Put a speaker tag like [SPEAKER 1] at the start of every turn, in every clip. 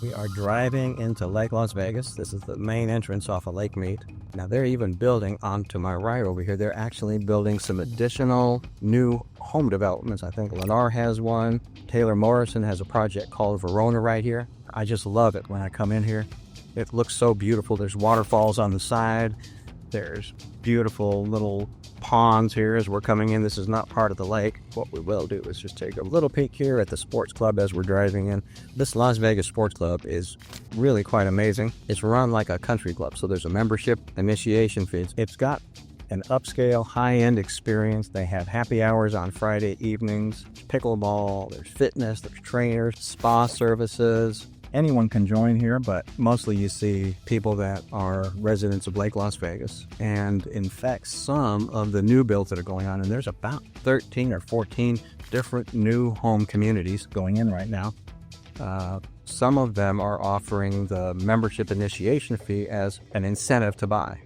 [SPEAKER 1] We are driving into Lake Las Vegas. This is the main entrance off of Lake Mead. Now they're even building onto my right over here. They're actually building some additional new home developments. I think Lennar has one. Taylor Morrison has a project called Verona right here. I just love it when I come in here. It looks so beautiful. There's waterfalls on the side. There's beautiful little ponds here as we're coming in. This is not part of the lake. What we will do is just take a little peek here at the sports club as we're driving in. This Las Vegas Sports Club is really quite amazing. It's run like a country club, so there's a membership initiation fee. It's got an upscale, high-end experience. They have happy hours on Friday evenings, pickleball, there's fitness, there's trainers, spa services. Anyone can join here, but mostly you see people that are residents of Lake Las Vegas. And in fact, some of the new builds that are going on, and there's about 13 or 14 different new home communities going in right now. Some of them are offering the membership initiation fee as an incentive to buy.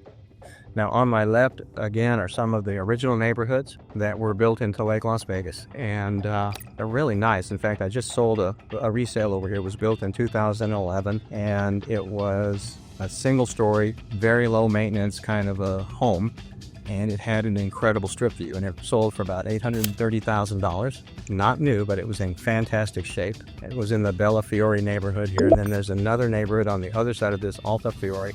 [SPEAKER 1] Now on my left, again, are some of the original neighborhoods that were built into Lake Las Vegas, and they're really nice. In fact, I just sold a resale over here. It was built in 2011, and it was a single-story, very low-maintenance kind of a home, and it had an incredible strip view, and it sold for about $830,000. Not new, but it was in fantastic shape. It was in the Bella Fiore neighborhood here, and then there's another neighborhood on the other side of this, Alta Fiore.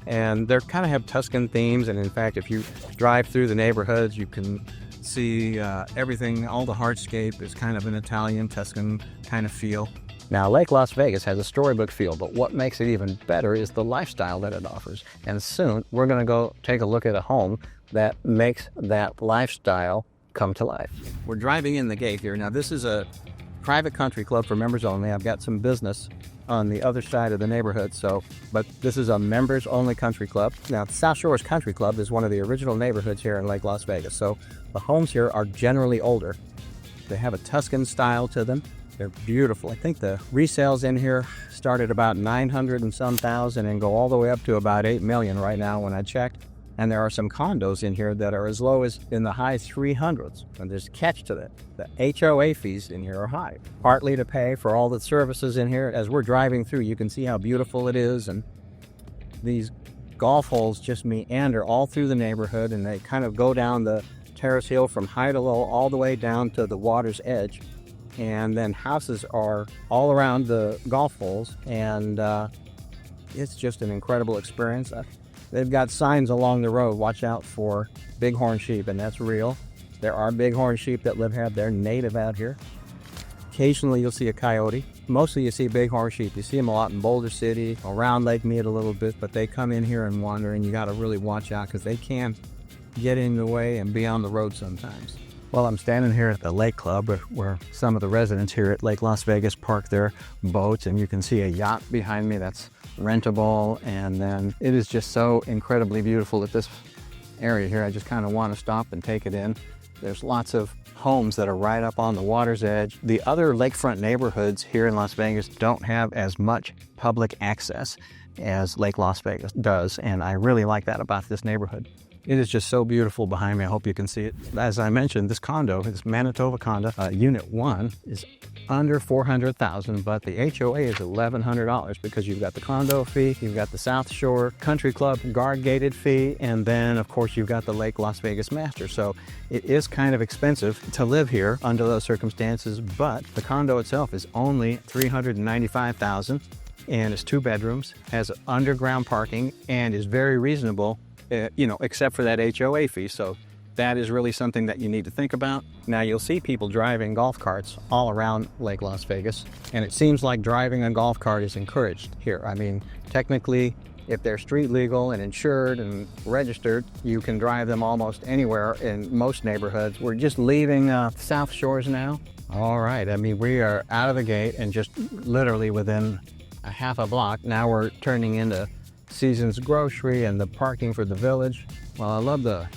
[SPEAKER 1] And they kind of have Tuscan themes, and in fact, if you drive through the neighborhoods, you can see everything. All the hardscape is kind of an Italian Tuscan kind of feel. Now, Lake Las Vegas has a storybook feel, but what makes it even better is the lifestyle that it offers. And soon, we're going to go take a look at a home that makes that lifestyle come to life. We're driving in the gate here. Now, this is a private country club for members only. I've got some business on the other side of the neighborhood, but this is a members only country club. Now, South Shores Country Club is one of the original neighborhoods here in Lake Las Vegas, so the homes here are generally older. They have a Tuscan style to them. They're beautiful. I think the resales in here start at about 900 and some thousand and go all the way up to about 8 million right now when I checked. And there are some condos in here that are as low as in the high 300s. And there's a catch to that. The HOA fees in here are high, partly to pay for all the services in here. As we're driving through, you can see how beautiful it is. And these golf holes just meander all through the neighborhood, and they kind of go down the terrace hill from high to low all the way down to the water's edge. And then houses are all around the golf holes, and it's just an incredible experience. They've got signs along the road, watch out for bighorn sheep, and that's real. There are bighorn sheep that live here. They're native out here. Occasionally you'll see a coyote. Mostly you see bighorn sheep. You see them a lot in Boulder City, around Lake Mead a little bit, but they come in here and wander, and you got to really watch out because they can get in the way and be on the road sometimes. Well, I'm standing here at the Lake Club where some of the residents here at Lake Las Vegas park their boats, and you can see a yacht behind me that's rentable, and then it is just so incredibly beautiful at this area here. I just kind of want to stop and take it in. There's lots of homes that are right up on the water's edge. The other lakefront neighborhoods here in Las Vegas don't have as much public access as Lake Las Vegas does, and I really like that about this neighborhood. It is just so beautiful behind me. I hope you can see it. As I mentioned, this condo, this Manitoba condo, Unit 1, is under $400,000, but the HOA is $1,100 because you've got the condo fee, you've got the South Shore Country Club guard gated fee, and then, of course, you've got the Lake Las Vegas Master. So it is kind of expensive to live here under those circumstances, but the condo itself is only $395,000, and it's 2 bedrooms, has underground parking, and is very reasonable. Except for that HOA fee. So that is really something that you need to think about. Now, you'll see people driving golf carts all around Lake Las Vegas, and it seems like driving a golf cart is encouraged here. I mean, technically, if they're street legal and insured and registered, you can drive them almost anywhere in most neighborhoods. We're just leaving South Shores now. All right, I mean, we are out of the gate and just literally within a half a block. Now we're turning into Seasons Grocery and the parking for the village. Well, I love the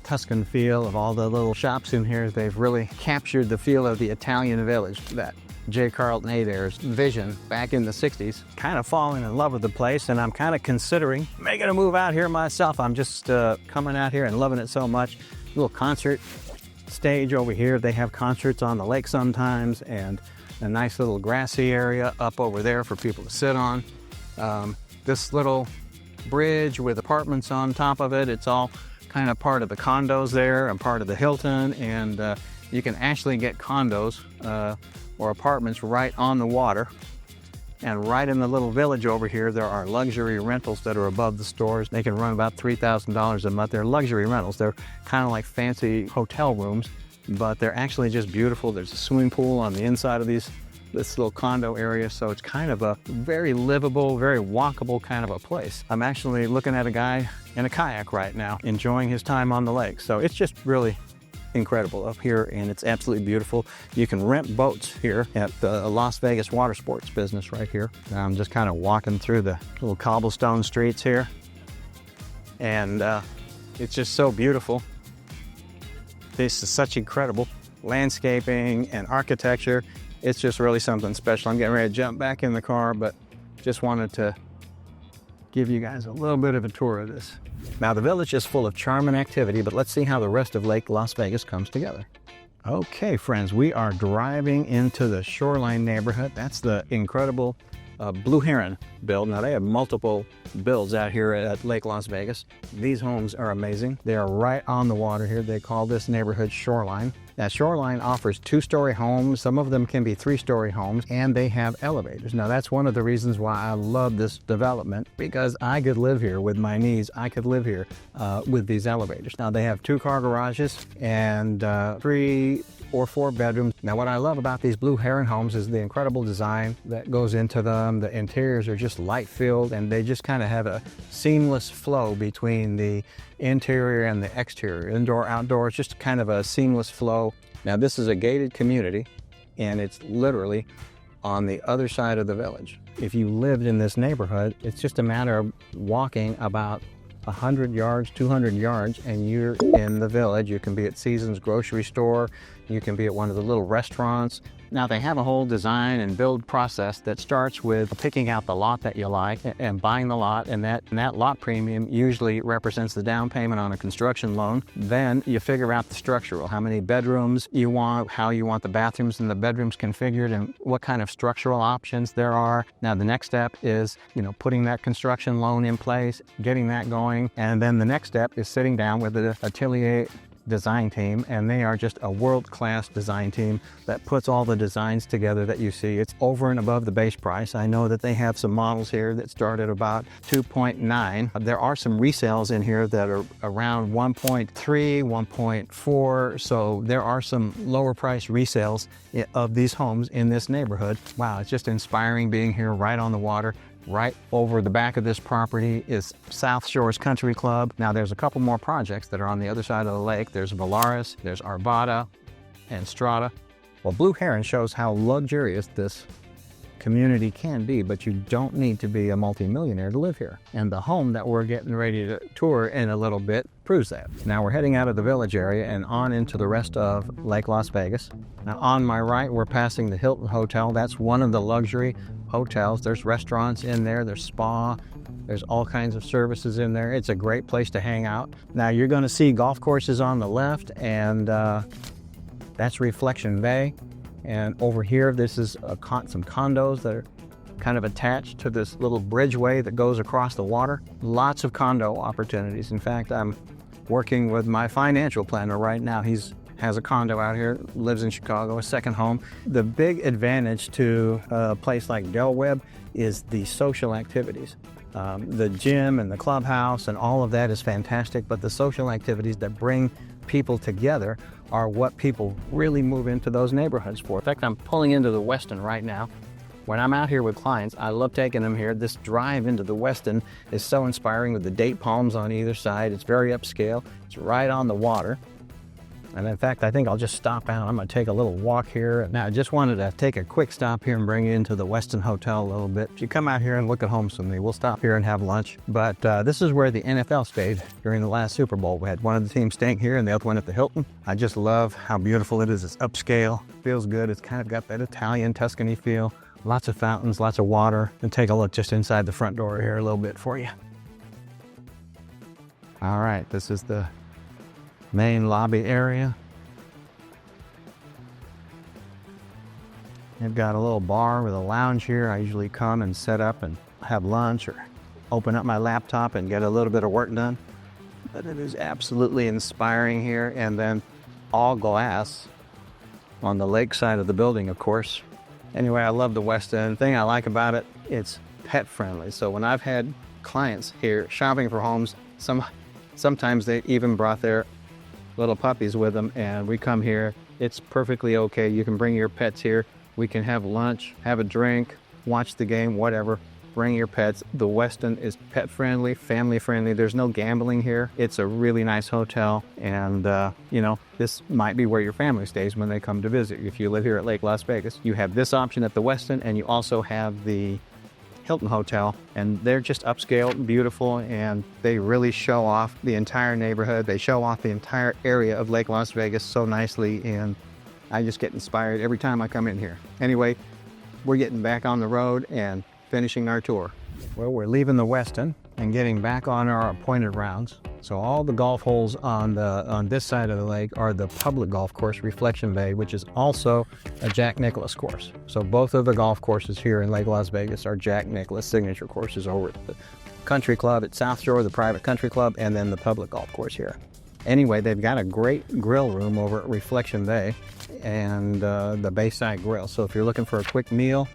[SPEAKER 1] Tuscan feel of all the little shops in here. They've really captured the feel of the Italian village, that J. Carlton Adair's vision back in the 60s. Kind of falling in love with the place, and I'm kind of considering making a move out here myself. I'm just coming out here and loving it so much. Little concert stage over here. They have concerts on the lake sometimes, and a nice little grassy area up over there for people to sit on. This little bridge with apartments on top of it, it's all kind of part of the condos there and part of the Hilton, and you can actually get condos or apartments right on the water. And right in the little village over here, there are luxury rentals that are above the stores. They can run about $3,000 a month. They're luxury rentals. They're kind of like fancy hotel rooms, but they're actually just beautiful. There's a swimming pool on the inside of this little condo area, so it's kind of a very livable, very walkable kind of a place. I'm actually looking at a guy in a kayak right now, enjoying his time on the lake. So it's just really incredible up here, and it's absolutely beautiful. You can rent boats here at the Las Vegas water sports business right here. Now I'm just kind of walking through the little cobblestone streets here, and it's just so beautiful. This is such incredible landscaping and architecture. It's just really something special. I'm getting ready to jump back in the car, but just wanted to give you guys a little bit of a tour of this. Now the village is full of charm and activity, but let's see how the rest of Lake Las Vegas comes together. Okay, friends, we are driving into the Shoreline neighborhood. That's the incredible Blue Heron build. Now they have multiple builds out here at Lake Las Vegas. These homes are amazing. They are right on the water here. They call this neighborhood Shoreline. Now Shoreline offers 2-story homes. Some of them can be 3-story homes, and they have elevators. Now that's one of the reasons why I love this development, because I could live here with my knees. I could live here with these elevators. Now they have 2-car garages and 3 or 4 bedrooms. Now what I love about these Blue Heron homes is the incredible design that goes into them. The interiors are just light filled, and they just kind of have a seamless flow between the interior and the exterior. Indoor, outdoor, it's just kind of a seamless flow. Now this is a gated community, and it's literally on the other side of the village. If you lived in this neighborhood, it's just a matter of walking about 100 yards, 200 yards, and you're in the village. You can be at Seasons grocery store. You can be at one of the little restaurants. Now they have a whole design and build process that starts with picking out the lot that you like and buying the lot, and that lot premium usually represents the down payment on a construction loan. Then you figure out the structural, how many bedrooms you want, how you want the bathrooms and the bedrooms configured, and what kind of structural options there are. Now the next step is, putting that construction loan in place, getting that going, and then the next step is sitting down with the atelier design team, and they are just a world-class design team that puts all the designs together that you see. It's over and above the base price. I know that they have some models here that start at about 2.9. There are some resales in here that are around 1.3, 1.4, so there are some lower price resales of these homes in this neighborhood. Wow, it's just inspiring being here right on the water. Right over the back of this property is South Shores Country Club. Now there's a couple more projects that are on the other side of the lake. There's Valaris, there's Arvada, and Strata. Well, Blue Heron shows how luxurious this community can be, but you don't need to be a multimillionaire to live here. And the home that we're getting ready to tour in a little bit proves that. Now we're heading out of the village area and on into the rest of Lake Las Vegas. Now on my right, we're passing the Hilton Hotel. That's one of the luxury hotels. There's restaurants in there, there's spa, there's all kinds of services in there. It's a great place to hang out. Now you're going to see golf courses on the left, and that's Reflection Bay. And over here, this is some condos that are kind of attached to this little bridgeway that goes across the water. Lots of condo opportunities. In fact, I'm working with my financial planner right now. He has a condo out here, lives in Chicago, a second home. The big advantage to a place like Webb is the social activities. The gym and the clubhouse and all of that is fantastic, but the social activities that bring people together are what people really move into those neighborhoods for. In fact, I'm pulling into the Westin right now. When I'm out here with clients, I love taking them here. This drive into the Westin is so inspiring with the date palms on either side. It's very upscale. It's right on the water. And in fact, I think I'll just stop out. I'm going to take a little walk here. Now, I just wanted to take a quick stop here and bring you into the Westin Hotel a little bit. If you come out here and look at homes with me, we'll stop here and have lunch. But this is where the NFL stayed during the last Super Bowl. We had one of the teams staying here and the other one at the Hilton. I just love how beautiful it is. It's upscale, feels good. It's kind of got that Italian Tuscany feel. Lots of fountains, lots of water. And take a look just inside the front door here a little bit for you. All right, this is the main lobby area. They've got a little bar with a lounge here. I usually come and set up and have lunch or open up my laptop and get a little bit of work done. But it is absolutely inspiring here. And then all glass on the lake side of the building, of course. Anyway, I love the West End. The thing I like about it, it's pet friendly. So when I've had clients here shopping for homes, sometimes they even brought their little puppies with them, and we come here. It's perfectly okay. You can bring your pets here. We can have lunch, have a drink, watch the game, whatever. Bring your pets. The Westin is pet friendly, family friendly. There's no gambling here. It's a really nice hotel, and you know, this might be where your family stays when they come to visit. If you live here at Lake Las Vegas, you have this option at the Westin, and you also have the Hilton Hotel, and they're just upscale, beautiful, and they really show off the entire neighborhood. They show off the entire area of Lake Las Vegas so nicely, and I just get inspired every time I come in here. Anyway, we're getting back on the road and finishing our tour. Well, we're leaving the Westin and getting back on our appointed rounds. So all the golf holes on this side of the lake are the public golf course, Reflection Bay, which is also a Jack Nicklaus course. So both of the golf courses here in Lake Las Vegas are Jack Nicklaus signature courses over at the country club at South Shore, the private country club, and then the public golf course here. Anyway, they've got a great grill room over at Reflection Bay and the Bayside Grill. So if you're looking for a quick meal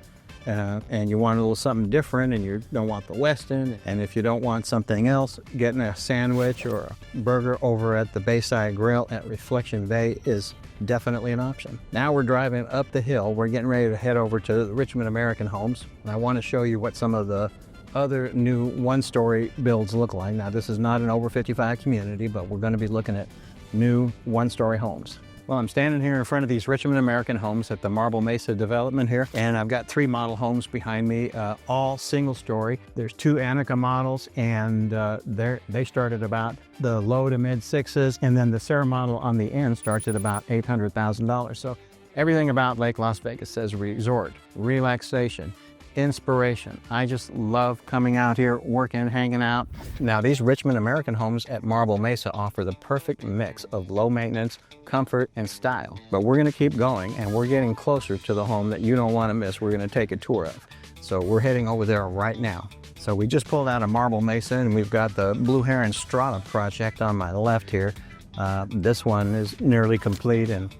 [SPEAKER 1] and you want a little something different and you don't want the Westin, and if you don't want something else, getting a sandwich or a burger over at the Bayside Grill at Reflection Bay is definitely an option. Now we're driving up the hill. We're getting ready to head over to the Richmond American Homes. And I want to show you what some of the other new one-story builds look like. Now, this is not an over 55 community, but we're going to be looking at new one-story homes. Well, I'm standing here in front of these Richmond American Homes at the Marble Mesa development here, and I've got 3 model homes behind me, all single-story. There's 2 Anika models, and they start at about the low to mid-6s, and then the Sarah model on the end starts at about $800,000. So everything about Lake Las Vegas says resort, relaxation, inspiration. I just love coming out here, working, hanging out. Now, these Richmond American Homes at Marble Mesa offer the perfect mix of low maintenance, comfort, and style. But we're going to keep going, and we're getting closer to the home that you don't want to miss. We're going to take a tour of. So we're heading over there right now. So we just pulled out of Marble Mesa, and we've got the Blue Heron Strata project on my left here. This one is nearly complete, and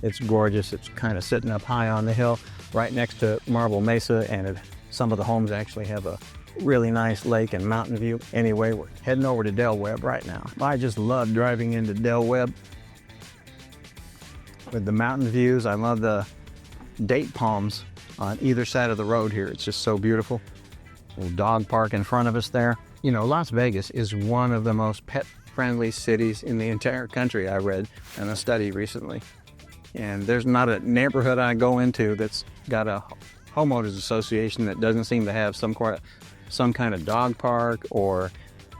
[SPEAKER 1] it's gorgeous. It's kind of sitting up high on the hill right next to Marble Mesa, and some of the homes actually have a really nice lake and mountain view. Anyway, we're heading over to Del Webb right now. I just love driving into Del Webb with the mountain views. I love the date palms on either side of the road here. It's just so beautiful. Little dog park in front of us there. You know, Las Vegas is one of the most pet-friendly cities in the entire country, I read in a study recently. And there's not a neighborhood I go into that's got a homeowners association that doesn't seem to have some kind of dog park or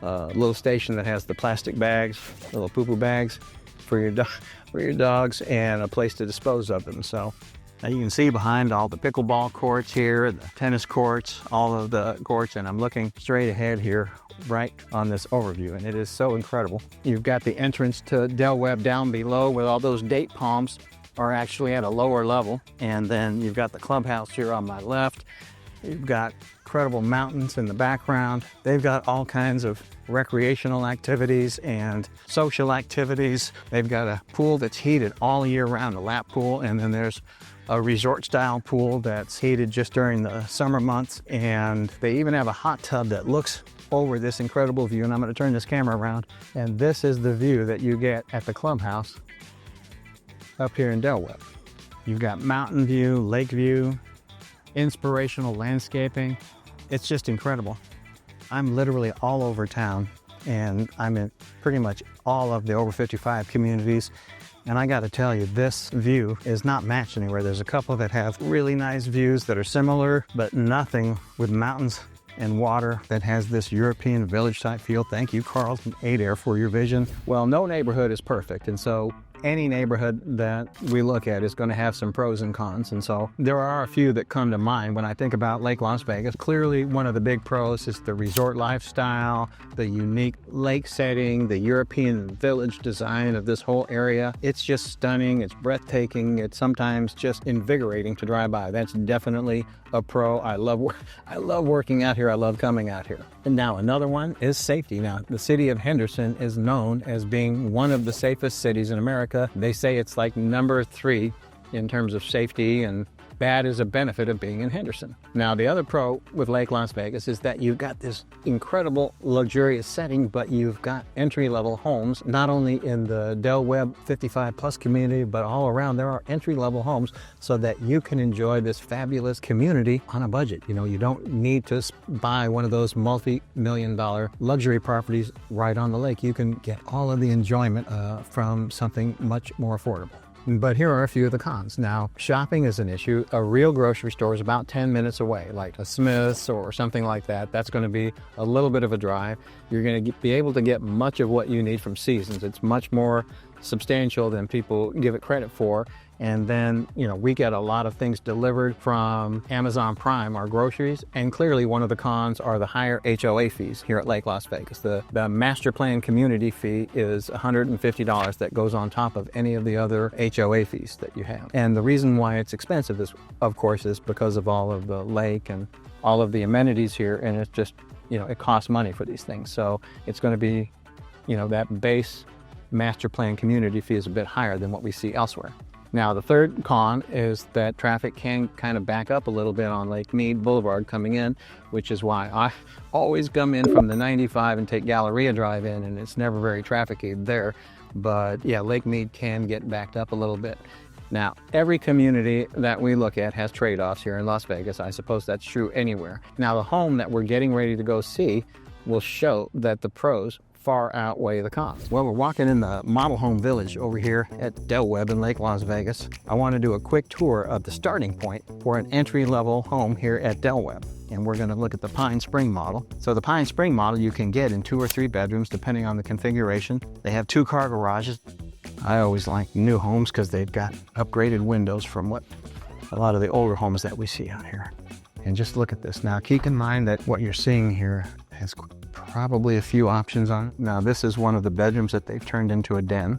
[SPEAKER 1] a little station that has the plastic bags, little poo-poo bags for your dogs, and a place to dispose of them. So now you can see behind all the pickleball courts here, the tennis courts, all of the courts, and I'm looking straight ahead here right on this overview, and it is so incredible. You've got the entrance to Del Webb down below with all those date palms are actually at a lower level, and then you've got the clubhouse here on my left. You've got incredible mountains in the background. They've got all kinds of recreational activities and social activities. They've got a pool that's heated all year round, a lap pool, and then there's a resort style pool that's heated just during the summer months, and they even have a hot tub that looks over this incredible view. And I'm going to turn this camera around, and this is the view that you get at the clubhouse up here in Del Webb. You've got mountain view, lake view, inspirational landscaping. It's just incredible. I'm literally all over town, and I'm in pretty much all of the over 55 communities. And I got to tell you, this view is not matched anywhere. There's a couple that have really nice views that are similar, but nothing with mountains and water that has this European village type feel. Thank you, Carlton Adair, for your vision. Well, no neighborhood is perfect, and so any neighborhood that we look at is going to have some pros and cons. And so there are a few that come to mind when I think about Lake Las Vegas. Clearly, one of the big pros is the resort lifestyle, the unique lake setting, the European village design of this whole area. It's just stunning. It's breathtaking. It's sometimes just invigorating to drive by. That's definitely a pro. I love working out here. I love coming out here. And now another one is safety. Now, the city of Henderson is known as being one of the safest cities in America. They say it's like number 3 in terms of safety, and that is a benefit of being in Henderson. Now, the other pro with Lake Las Vegas is that you've got this incredible luxurious setting, but you've got entry-level homes, not only in the Del Webb 55 plus community, but all around. There are entry-level homes so that you can enjoy this fabulous community on a budget. You know, you don't need to buy one of those multi-million-dollar luxury properties right on the lake. You can get all of the enjoyment from something much more affordable. But here are a few of the cons. Now, shopping is an issue. A real grocery store is about 10 minutes away, like a Smith's or something like that. That's going to be a little bit of a drive. You're going to be able to get much of what you need from Seasons. It's much more substantial than people give it credit for. And then, you know, we get a lot of things delivered from Amazon Prime, our groceries. And clearly one of the cons are the higher HOA fees here at Lake Las Vegas. The master plan community fee is $150 that goes on top of any of the other HOA fees that you have. And the reason why it's expensive is, of course, is because of all of the lake and all of the amenities here. And it's just, you know, it costs money for these things. So it's going to be, you know, that base master plan community fee is a bit higher than what we see elsewhere. Now, the third con is that traffic can kind of back up a little bit on Lake Mead Boulevard coming in, which is why I always come in from the 95 and take Galleria Drive in, and it's never very trafficy there. But yeah, Lake Mead can get backed up a little bit. Now, every community that we look at has trade-offs here in Las Vegas. I suppose that's true anywhere. Now, the home that we're getting ready to go see will show that the pros far outweigh the cons. Well, we're walking in the model home village over here at Del Webb in Lake Las Vegas. I want to do a quick tour of the starting point for an entry-level home here at Del Webb. And we're going to look at the Pine Spring model. So the Pine Spring model you can get in 2 or 3 bedrooms depending on the configuration. They have 2 car garages. I always like new homes because they've got upgraded windows from what a lot of the older homes that we see out here. And just look at this. Now, keep in mind that what you're seeing here has probably a few options on it. Now, this is one of the bedrooms that they've turned into a den.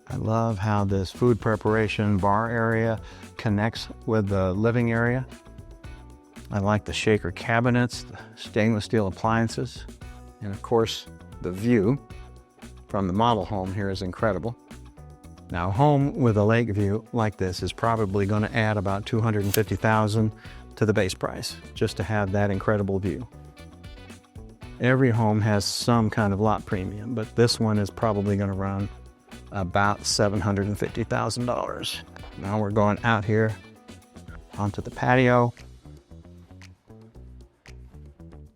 [SPEAKER 1] I love how this food preparation bar area connects with the living area. I like the shaker cabinets, the stainless steel appliances, and of course, the view from the model home here is incredible. Now, a home with a lake view like this is probably going to add about $250,000 to the base price just to have that incredible view. Every home has some kind of lot premium, but this one is probably going to run about $750,000. Now we're going out here onto the patio.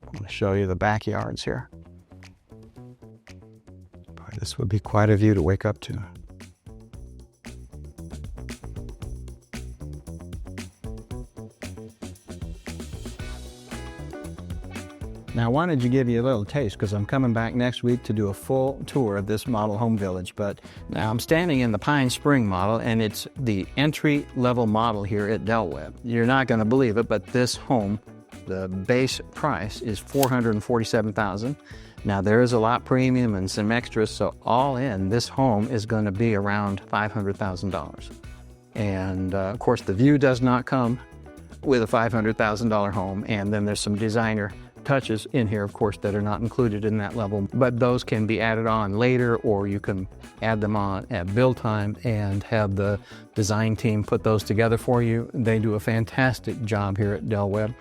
[SPEAKER 1] I'm going to show you the backyards here. Boy, this would be quite a view to wake up to. Now, I wanted to give you a little taste because I'm coming back next week to do a full tour of this model home village. But now I'm standing in the Pine Spring model, and it's the entry-level model here at Del Webb. You're not going to believe it, but this home, the base price is $447,000. Now, there is a lot premium and some extras, so all in, this home is going to be around $500,000. And of course, the view does not come with a $500,000 home, and then there's some designer touches in here, of course, that are not included in that level, but those can be added on later, or you can add them on at build time and have the design team put those together for you. They do a fantastic job here at Del Webb,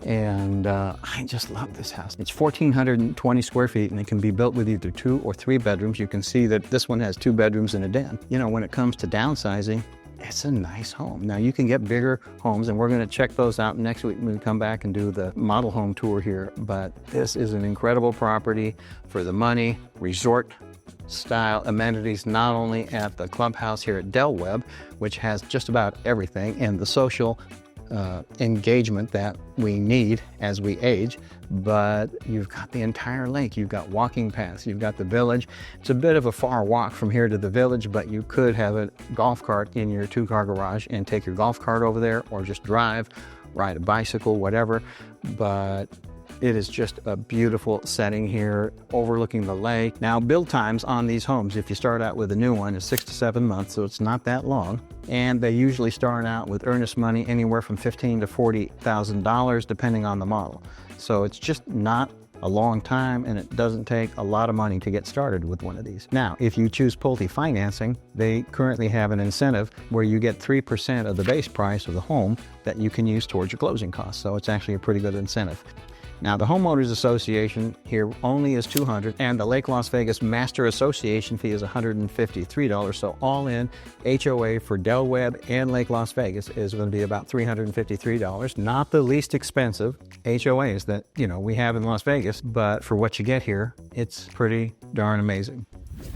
[SPEAKER 1] and I just love this house. It's 1,420 square feet, and it can be built with either 2 or 3 bedrooms. You can see that this one has 2 bedrooms and a den. You know, when it comes to downsizing, it's a nice home. Now, you can get bigger homes, and we're going to check those out next week when we come back and do the model home tour here. But this is an incredible property for the money, resort style amenities, not only at the clubhouse here at Del Webb, which has just about everything, and the social engagement that we need as we age, but you've got the entire lake, you've got walking paths, you've got the village. It's a bit of a far walk from here to the village, but you could have a golf cart in your 2-car garage and take your golf cart over there, or just drive, ride a bicycle, whatever. But it is just a beautiful setting here overlooking the lake. Now, build times on these homes, if you start out with a new one, is 6 to 7 months, so it's not that long. And they usually start out with earnest money anywhere from $15,000 to $40,000, depending on the model. So it's just not a long time, and it doesn't take a lot of money to get started with one of these. Now, if you choose Pulte financing, they currently have an incentive where you get 3% of the base price of the home that you can use towards your closing costs. So it's actually a pretty good incentive. Now, the Homeowners Association here only is $200, and the Lake Las Vegas Master Association fee is $153. So all in, HOA for Del Webb and Lake Las Vegas is going to be about $353. Not the least expensive HOAs that, we have in Las Vegas, but for what you get here, it's pretty darn amazing.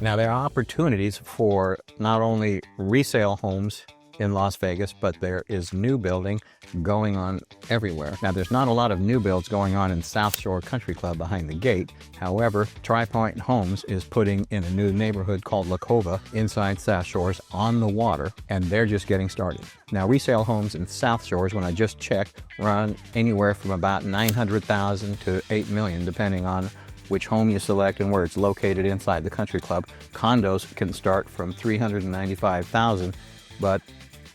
[SPEAKER 1] Now, there are opportunities for not only resale homes in Las Vegas, but there is new building going on everywhere. Now, there's not a lot of new builds going on in South Shore Country Club behind the gate. However, Tri-Point Homes is putting in a new neighborhood called La Cova inside South Shores on the water, and they're just getting started. Now, resale homes in South Shores, when I just checked, run anywhere from about $900,000 to $8 million, depending on which home you select and where it's located inside the country club. Condos can start from $395,000, but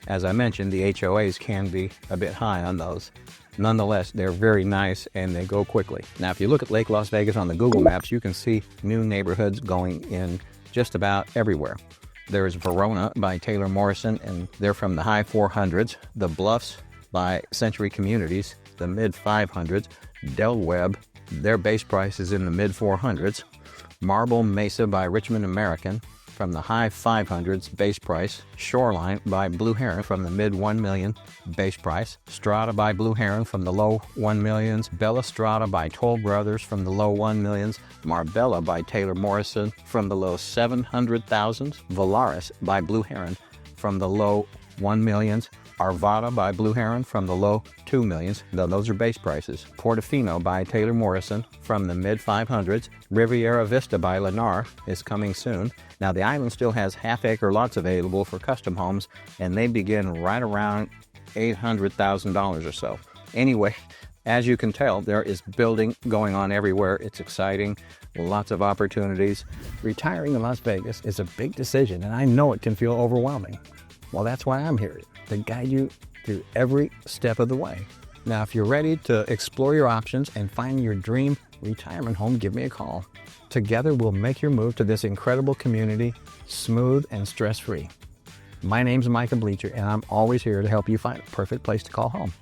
[SPEAKER 1] as I mentioned, the HOAs can be a bit high on those. Nonetheless, they're very nice and they go quickly. Now, if you look at Lake Las Vegas on the Google Maps, you can see new neighborhoods going in just about everywhere. There's Verona by Taylor Morrison, and they're from the high 400s. The Bluffs by Century Communities, the mid 500s. Del Webb, their base price is in the mid 400s. Marble Mesa by Richmond American, from the high 500s base price. Shoreline by Blue Heron from the mid 1 million base price. Strata by Blue Heron from the low 1 millions. Bella Strata by Toll Brothers from the low 1 millions. Marbella by Taylor Morrison from the low 700,000s. Valaris by Blue Heron from the low 1 millions. Arvada by Blue Heron from the low 2 millions. Those are base prices. Portofino by Taylor Morrison from the mid 500s. Riviera Vista by Lennar is coming soon. Now, the island still has half-acre lots available for custom homes, and they begin right around $800,000 or so. Anyway, as you can tell, there is building going on everywhere. It's exciting, lots of opportunities. Retiring in Las Vegas is a big decision, and I know it can feel overwhelming. Well, that's why I'm here, to guide you through every step of the way. Now, if you're ready to explore your options and find your dream retirement home, give me a call. Together, we'll make your move to this incredible community smooth and stress-free. My name's Micah Bleecher, and I'm always here to help you find a perfect place to call home.